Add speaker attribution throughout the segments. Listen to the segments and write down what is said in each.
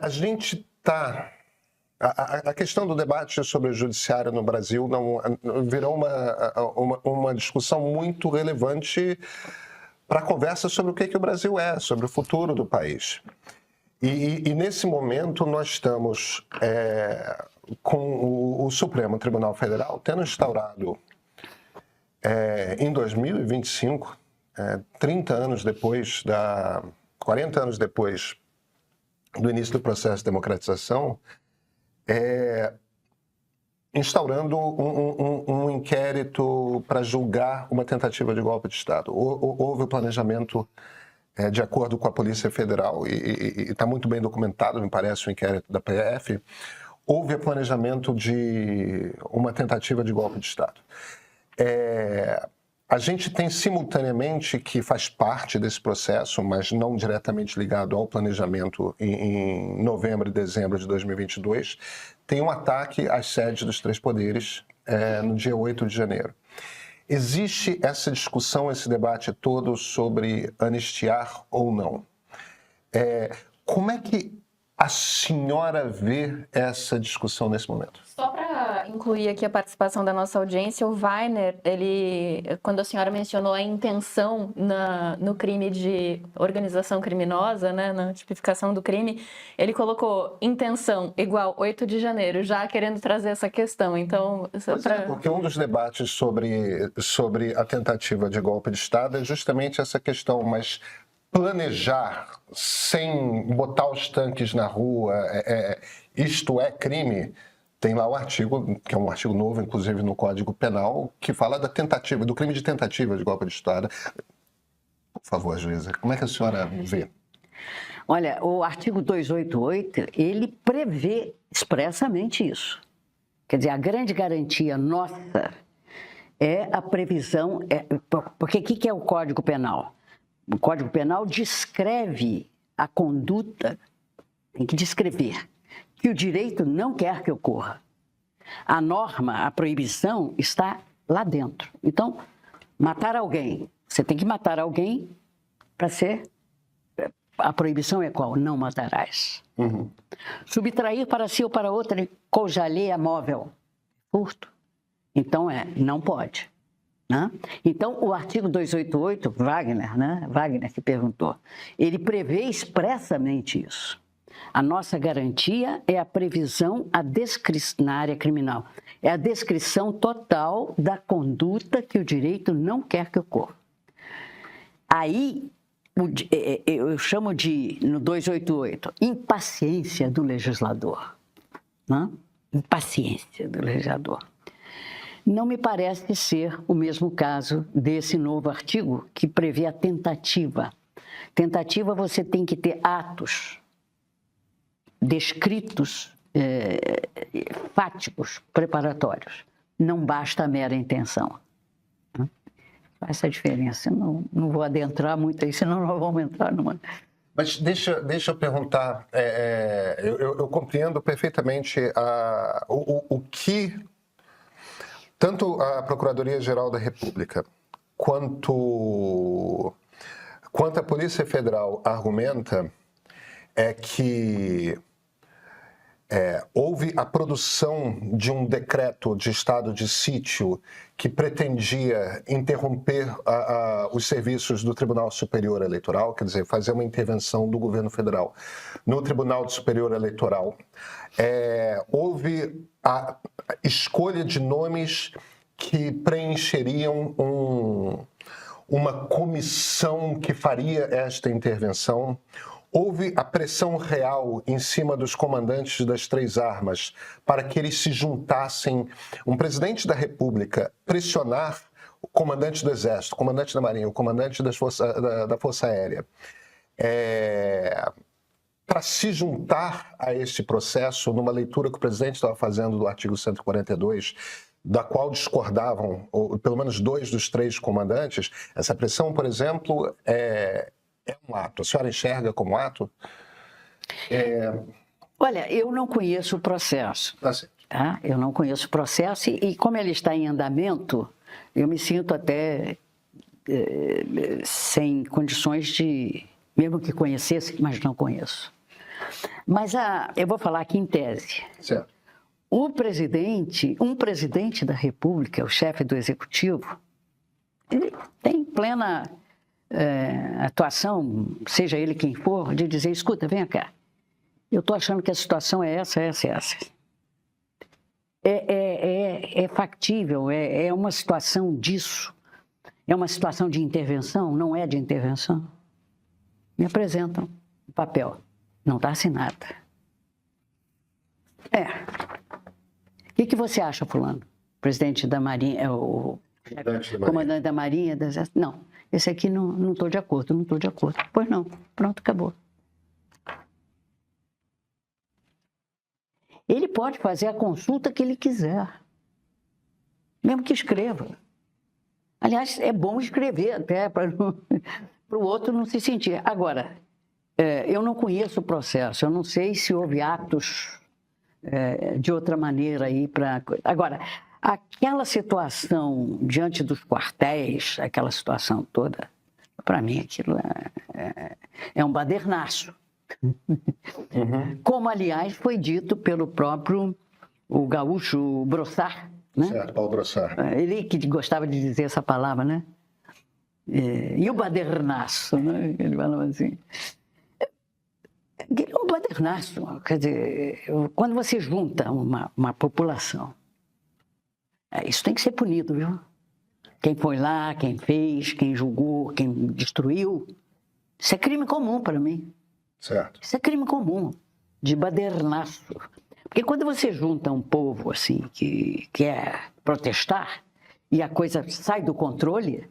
Speaker 1: A gente está... A questão do debate sobre o judiciário no Brasil virou uma discussão muito relevante para a conversa sobre o que o Brasil é, sobre o futuro do país. E nesse momento nós estamos com o Supremo Tribunal Federal tendo instaurado em 2025, 40 anos depois do início do processo de democratização, instaurando um inquérito para julgar uma tentativa de golpe de Estado. Houve o planejamento de acordo com a Polícia Federal, e está muito bem documentado, me parece, o inquérito da PF, houve o planejamento de uma tentativa de golpe de Estado. A gente tem simultaneamente, que faz parte desse processo, mas não diretamente ligado ao planejamento em novembro e dezembro de 2022, tem um ataque às sedes dos três poderes no dia 8 de janeiro. Existe essa discussão, esse debate todo sobre anistiar ou não. Como é que a senhora vê essa discussão nesse momento?
Speaker 2: Só para incluir aqui a participação da nossa audiência, o Weiner, quando a senhora mencionou a intenção no crime de organização criminosa, né, na tipificação do crime, ele colocou intenção igual 8 de janeiro, já querendo trazer essa questão. Então,
Speaker 1: porque um dos debates sobre a tentativa de golpe de Estado é justamente essa questão, mas planejar sem botar os tanques na rua, isto é crime? Tem lá o artigo, que é um artigo novo, inclusive no Código Penal, que fala da tentativa, do crime de tentativa de golpe de Estado. Por favor, juíza, como é que a senhora vê?
Speaker 3: Olha, o artigo 288, ele prevê expressamente isso. Quer dizer, a grande garantia nossa é a previsão... Porque o que é o Código Penal? O Código Penal descreve a conduta, tem que descrever, que o direito não quer que ocorra. A norma, a proibição está lá dentro. Então, matar alguém, você tem que matar alguém para ser... A proibição é qual? Não matarás.
Speaker 1: Uhum.
Speaker 3: Subtrair para si ou para outra coisa alheia móvel. Furto. Então, não pode. Né? Então, o artigo 288, Wagner, né? Wagner que perguntou, ele prevê expressamente isso. A nossa garantia é a previsão na área criminal. É a descrição total da conduta que o direito não quer que ocorra. Aí, eu chamo no 288, impaciência do legislador. Né? Impaciência do legislador. Não me parece ser o mesmo caso desse novo artigo que prevê a tentativa. Tentativa, você tem que ter atos descritos, fáticos, preparatórios. Não basta a mera intenção. Faz essa diferença. Não vou adentrar muito aí, senão nós vamos entrar numa...
Speaker 1: Mas deixa eu perguntar, eu compreendo perfeitamente o que... Tanto a Procuradoria-Geral da República quanto a Polícia Federal argumenta que houve a produção de um decreto de estado de sítio que pretendia interromper os serviços do Tribunal Superior Eleitoral, quer dizer, fazer uma intervenção do governo federal no Tribunal Superior Eleitoral. Houve a escolha de nomes que preencheriam uma comissão que faria esta intervenção. Houve a pressão real em cima dos comandantes das três armas para que eles se juntassem. Um presidente da República pressionar o comandante do Exército, o comandante da Marinha, o comandante da Força Aérea, para se juntar a este processo, numa leitura que o presidente estava fazendo do artigo 142, da qual discordavam, ou pelo menos 2 dos 3 comandantes, essa pressão, por exemplo, é um ato. A senhora enxerga como ato?
Speaker 3: Olha, eu não conheço o processo. Tá? Eu não conheço o processo e como ele está em andamento, eu me sinto até sem condições de, mesmo que conhecesse, mas não conheço. Mas eu vou falar aqui em tese.
Speaker 1: Certo.
Speaker 3: Um presidente da República, o chefe do Executivo, ele tem plena atuação, seja ele quem for, de dizer, escuta, vem cá, eu estou achando que a situação é essa, essa e essa. É factível, é uma situação disso, é uma situação de intervenção, não é de intervenção. Me apresentam o papel, não está assinado. O que você acha, fulano? Presidente da Marinha, comandante da Marinha, do Exército? Não, esse aqui não estou de acordo, não estou de acordo. Pois não, pronto, acabou. Ele pode fazer a consulta que ele quiser, mesmo que escreva. Aliás, é bom escrever até para o outro não se sentir. Agora, eu não conheço o processo, eu não sei se houve atos de outra maneira aí para... Agora, aquela situação diante dos quartéis, aquela situação toda, para mim aquilo é um badernaço. Uhum. Como, aliás, foi dito pelo próprio o gaúcho Brossard, né?
Speaker 1: Certo, Paulo Brossard.
Speaker 3: Ele que gostava de dizer essa palavra, né? E o badernaço, né? Ele falava assim... É um badernaço, quer dizer, quando você junta uma população, isso tem que ser punido, viu? Quem foi lá, quem fez, quem julgou, quem destruiu, isso é crime comum para mim.
Speaker 1: Certo.
Speaker 3: Isso é crime comum, de badernaço. Porque quando você junta um povo assim, que quer protestar, e a coisa sai do controle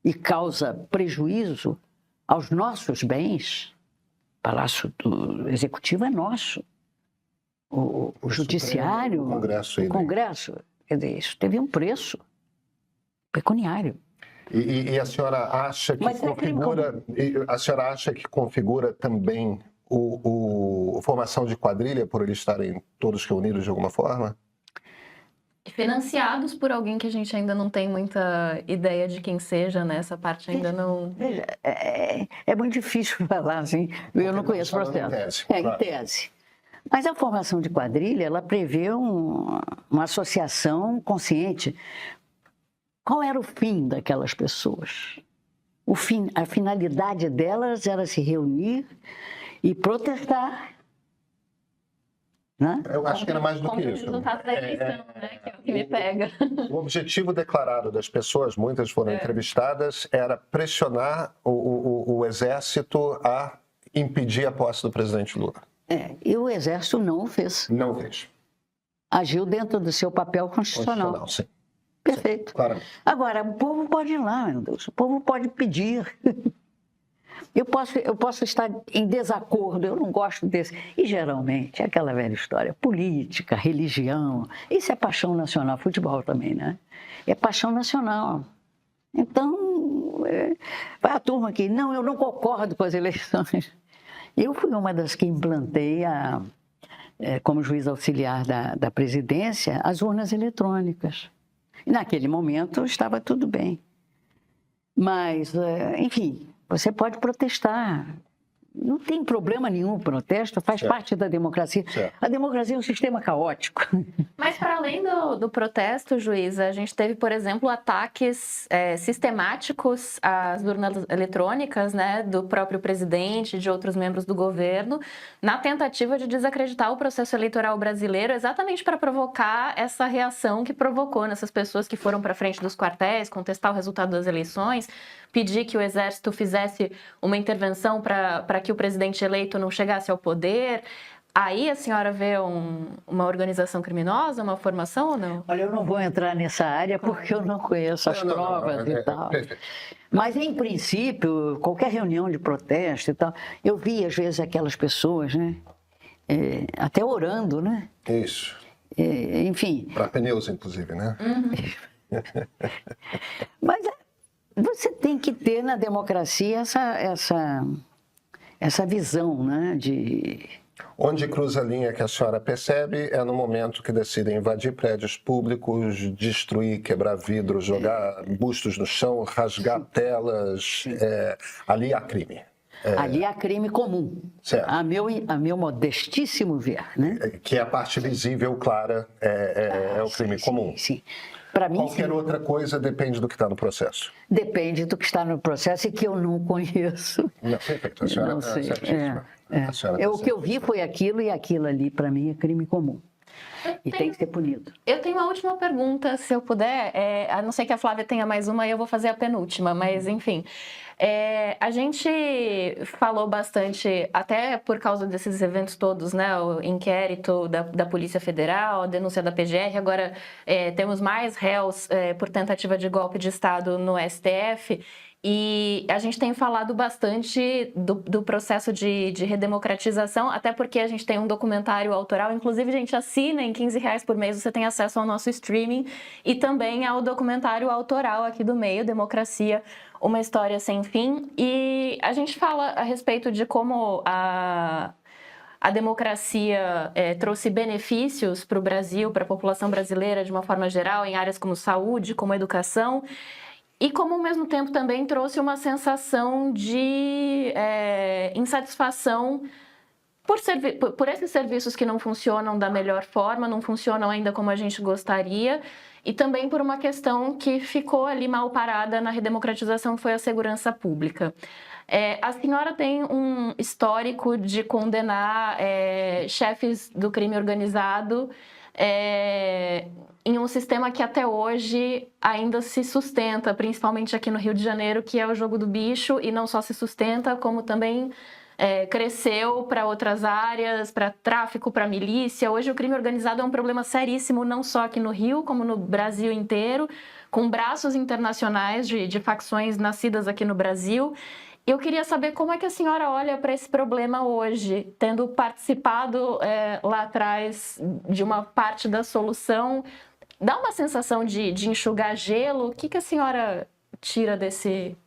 Speaker 3: e causa prejuízo aos nossos bens... O Palácio do Executivo é nosso. O Judiciário,
Speaker 1: o
Speaker 3: Congresso, quer dizer, isso teve um preço pecuniário.
Speaker 1: E a senhora acha que configura também a formação de quadrilha por eles estarem todos reunidos de alguma forma?
Speaker 2: Financiados por alguém que a gente ainda não tem muita ideia de quem seja, né? Essa parte ainda não...
Speaker 3: É muito difícil falar assim, eu não conheço o processo. Em tese. Mas a formação de quadrilha, ela prevê uma associação consciente. Qual era o fim daquelas pessoas? A finalidade delas era se reunir e protestar. Né?
Speaker 1: Eu acho que era mais do que isso.
Speaker 2: Como resultado da eleição, né? Que é o que me pega.
Speaker 1: O objetivo declarado das pessoas, muitas foram entrevistadas, era pressionar o Exército a impedir a posse do presidente Lula.
Speaker 3: E o Exército não o fez.
Speaker 1: Não fez.
Speaker 3: Agiu dentro do seu papel constitucional.
Speaker 1: Sim.
Speaker 3: Perfeito.
Speaker 1: Sim, claro.
Speaker 3: Agora, o povo pode ir lá, meu Deus. O povo pode pedir. Eu posso estar em desacordo, eu não gosto desse. E, geralmente, é aquela velha história, política, religião, isso é paixão nacional, futebol também, né? É paixão nacional. Então, vai a turma aqui, não, eu não concordo com as eleições. Eu fui uma das que implantei, como juiz auxiliar da presidência, as urnas eletrônicas. E, naquele momento, estava tudo bem. Mas, enfim... Você pode protestar. Não tem problema nenhum o protesto, faz parte da democracia.
Speaker 1: Certo.
Speaker 3: A democracia é um sistema caótico.
Speaker 2: Mas, para além do protesto, juíza, a gente teve, por exemplo, ataques sistemáticos às urnas eletrônicas, né, do próprio presidente, de outros membros do governo, na tentativa de desacreditar o processo eleitoral brasileiro, exatamente para provocar essa reação que provocou nessas pessoas que foram para frente dos quartéis, contestar o resultado das eleições, pedir que o Exército fizesse uma intervenção para que o presidente eleito não chegasse ao poder. Aí a senhora vê uma organização criminosa, uma formação ou não?
Speaker 3: Olha, eu não vou entrar nessa área porque eu não conheço as provas e tal. Mas, em princípio, qualquer reunião de protesto e tal, eu vi, às vezes, aquelas pessoas, né? Até orando, né?
Speaker 1: Isso.
Speaker 3: Enfim.
Speaker 1: Para pneus, inclusive, né?
Speaker 3: Mas você tem que ter na democracia essa visão, né?
Speaker 1: Onde cruza a linha que a senhora percebe é no momento que decidem invadir prédios públicos, destruir, quebrar vidros, jogar bustos no chão, rasgar telas. Ali há crime.
Speaker 3: Ali há crime comum,
Speaker 1: Certo.
Speaker 3: a meu modestíssimo ver, né?
Speaker 1: Que é a parte visível, clara, é o crime comum.
Speaker 3: Sim. Para mim,
Speaker 1: Qualquer
Speaker 3: sim.
Speaker 1: outra coisa depende do que está no processo.
Speaker 3: Depende do que está no processo e que eu não conheço.
Speaker 1: Não, perfeito. A senhora
Speaker 3: Não
Speaker 1: está
Speaker 3: sei.
Speaker 1: certíssima. A senhora tá
Speaker 3: O que eu vi foi aquilo e aquilo ali, para mim, é crime comum. E tem que ser punido.
Speaker 2: Eu tenho uma última pergunta, se eu puder, a não ser que a Flávia tenha mais uma, eu vou fazer a penúltima, mas enfim. A gente falou bastante, até por causa desses eventos todos, né? O inquérito da Polícia Federal, a denúncia da PGR, agora temos mais réus por tentativa de golpe de Estado no STF. E a gente tem falado bastante do processo de redemocratização, até porque a gente tem um documentário autoral. Inclusive, a gente assina em R$15 por mês, você tem acesso ao nosso streaming e também ao documentário autoral aqui do meio, Democracia, uma história sem fim. E a gente fala a respeito de como a democracia trouxe benefícios para o Brasil, para a população brasileira de uma forma geral, em áreas como saúde, como educação. E como, ao mesmo tempo, também trouxe uma sensação de insatisfação por esses serviços que não funcionam da melhor forma, não funcionam ainda como a gente gostaria, e também por uma questão que ficou ali mal parada na redemocratização, que foi a segurança pública. A senhora tem um histórico de condenar chefes do crime organizado em um sistema que até hoje ainda se sustenta, principalmente aqui no Rio de Janeiro, que é o jogo do bicho, e não só se sustenta, como também cresceu para outras áreas, para tráfico, para milícia. Hoje o crime organizado é um problema seríssimo, não só aqui no Rio, como no Brasil inteiro, com braços internacionais de facções nascidas aqui no Brasil. Eu queria saber como é que a senhora olha para esse problema hoje, tendo participado lá atrás de uma parte da solução. Dá uma sensação de enxugar gelo? O que a senhora tira desse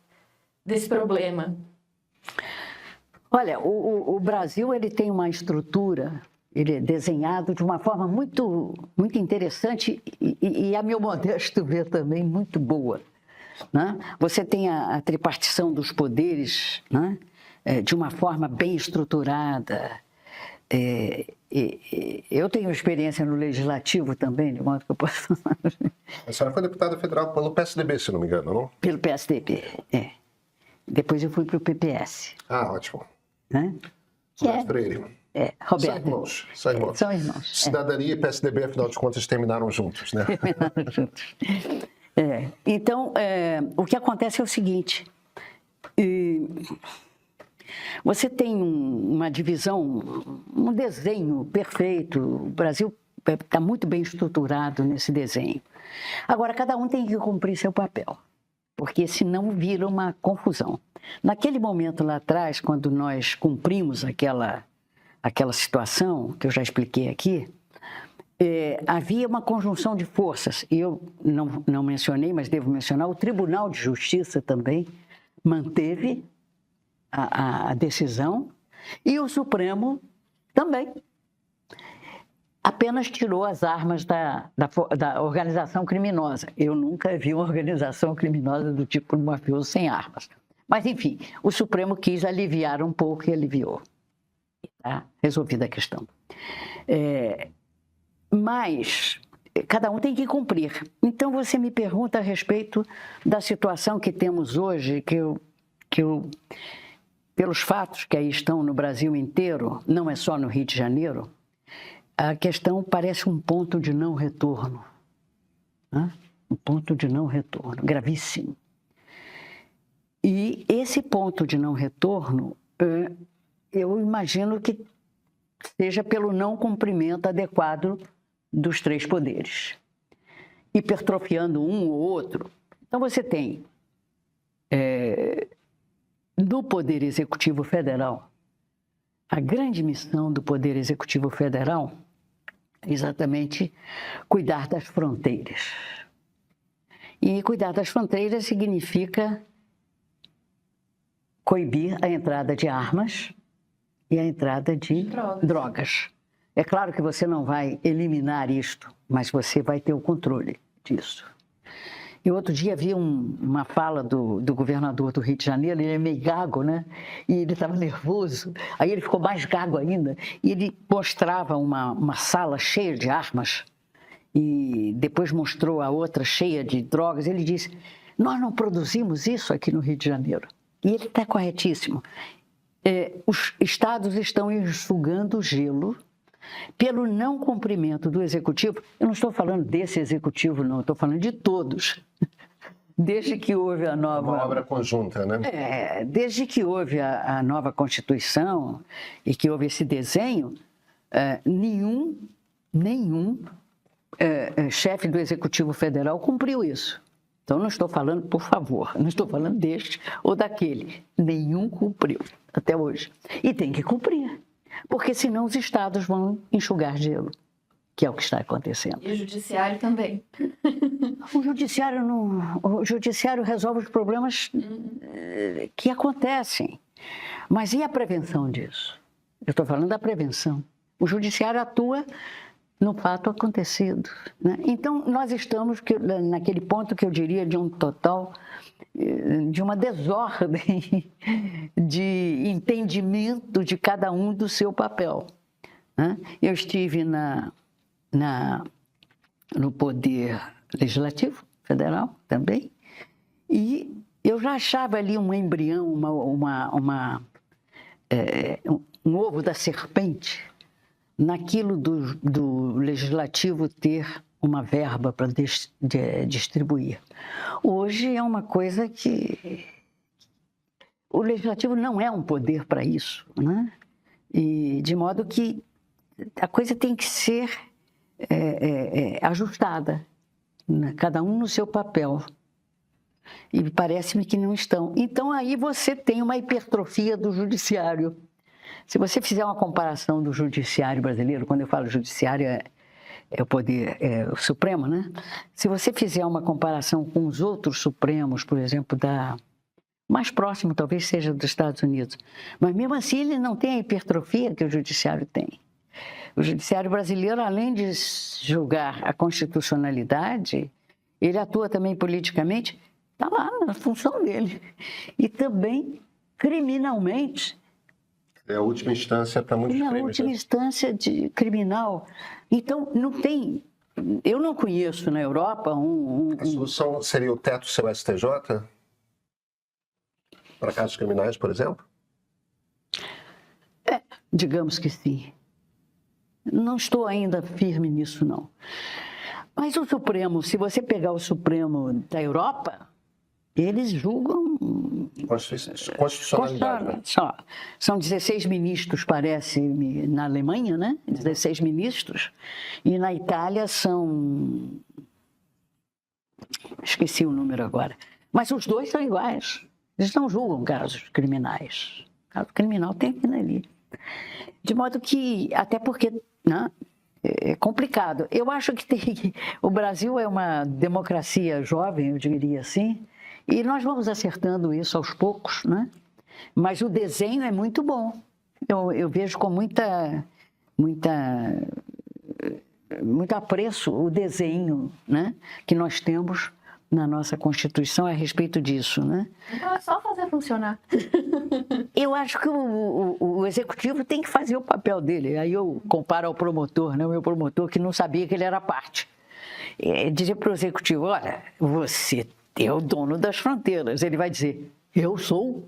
Speaker 2: problema?
Speaker 3: Olha, o Brasil ele tem uma estrutura, ele é desenhado de uma forma muito, muito interessante e, a meu modesto ver, também muito boa. Né? Você tem a tripartição dos poderes, né? De uma forma bem estruturada. Eu tenho experiência no legislativo também, de modo que eu posso...
Speaker 1: A senhora foi deputada federal pelo PSDB, se não me engano, não?
Speaker 3: Pelo PSDB, Depois eu fui para o PPS.
Speaker 1: Ah, ótimo.
Speaker 3: Né?
Speaker 1: Roberto Freire.
Speaker 3: Roberto.
Speaker 1: São irmãos.
Speaker 3: São irmãos.
Speaker 1: Cidadania e PSDB, afinal de contas, terminaram juntos, né?
Speaker 3: Terminaram juntos. Então, o que acontece é o seguinte, você tem uma divisão, um desenho perfeito, o Brasil está muito bem estruturado nesse desenho. Agora, cada um tem que cumprir seu papel, porque senão vira uma confusão. Naquele momento lá atrás, quando nós cumprimos aquela situação que eu já expliquei aqui, havia uma conjunção de forças, e eu não mencionei, mas devo mencionar, o Tribunal de Justiça também manteve a decisão, e o Supremo também apenas tirou as armas da organização criminosa. Eu nunca vi uma organização criminosa do tipo mafioso sem armas. Mas, enfim, o Supremo quis aliviar um pouco e aliviou. Tá? Resolvida a questão. Mas cada um tem que cumprir. Então, você me pergunta a respeito da situação que temos hoje, que eu, pelos fatos que aí estão no Brasil inteiro, não é só no Rio de Janeiro, a questão parece um ponto de não retorno. Né? Um ponto de não retorno, gravíssimo. E esse ponto de não retorno, eu imagino que seja pelo não cumprimento adequado dos três poderes, hipertrofiando um ou outro. Então, você tem, no Poder Executivo Federal, a grande missão do Poder Executivo Federal é exatamente cuidar das fronteiras. E cuidar das fronteiras significa coibir a entrada de armas e a entrada de drogas. É claro que você não vai eliminar isto, mas você vai ter o controle disso. E outro dia vi uma fala do governador do Rio de Janeiro, ele é meio gago, né? E ele estava nervoso, aí ele ficou mais gago ainda, e ele mostrava uma sala cheia de armas, e depois mostrou a outra cheia de drogas. Ele disse, nós não produzimos isso aqui no Rio de Janeiro. E ele está corretíssimo. Os estados estão enxugando gelo pelo não cumprimento do executivo. Eu não estou falando desse executivo, não, estou falando de todos. Desde que houve a nova...
Speaker 1: Uma obra conjunta, né?
Speaker 3: Desde que houve a nova Constituição e que houve esse desenho, nenhum chefe do Executivo Federal cumpriu isso. Então, não estou falando, por favor, não estou falando deste ou daquele. Nenhum cumpriu até hoje. E tem que cumprir, porque senão os estados vão enxugar gelo, que é o que está acontecendo.
Speaker 2: E o judiciário também.
Speaker 3: O judiciário resolve os problemas que acontecem. Mas e a prevenção disso? Eu estou falando da prevenção. O judiciário atua no fato acontecido, né? Então, nós estamos naquele ponto que eu diria de um total, de uma desordem de entendimento de cada um do seu papel, né? Eu estive no Poder Legislativo Federal também, e eu já achava ali um embrião, um ovo da serpente, naquilo do Legislativo ter uma verba para distribuir. Hoje é uma coisa que o Legislativo não é um poder para isso, né? E de modo que a coisa tem que ser ajustada, né? Cada um no seu papel. E parece-me que não estão. Então, aí você tem uma hipertrofia do judiciário. Se você fizer uma comparação do judiciário brasileiro, quando eu falo judiciário é o poder o Supremo, né? Se você fizer uma comparação com os outros Supremos, por exemplo, mais próximo talvez seja dos Estados Unidos, mas mesmo assim ele não tem a hipertrofia que o judiciário tem. O judiciário brasileiro, além de julgar a constitucionalidade, ele atua também politicamente, está lá na função dele. E também criminalmente.
Speaker 1: É a última instância para muitos crimes.
Speaker 3: É a última instância criminal. Então, não tem... Eu não conheço na Europa
Speaker 1: A solução seria o teto do seu STJ? Para casos criminais, por exemplo?
Speaker 3: Digamos que sim. Não estou ainda firme nisso, não. Mas o Supremo, se você pegar o Supremo da Europa, eles julgam...
Speaker 1: Constitucionalidade. Né?
Speaker 3: São 16 ministros, parece, na Alemanha, né? 16 ministros. E na Itália são... Esqueci o número agora. Mas os dois são iguais. Eles não julgam casos criminais. Caso criminal tem aquilo ali. De modo que, até porque, né, é complicado. Eu acho que o Brasil é uma democracia jovem, eu diria assim, e nós vamos acertando isso aos poucos, né? Mas o desenho é muito bom. Eu vejo com muito apreço o desenho, né, que nós temos na nossa Constituição a respeito disso, né?
Speaker 2: Então é só fazer funcionar.
Speaker 3: Eu acho que o Executivo tem que fazer o papel dele. Aí eu comparo ao promotor, né? O meu promotor que não sabia que ele era parte. Dizer para o Executivo, olha, você é o dono das fronteiras. Ele vai dizer, eu sou?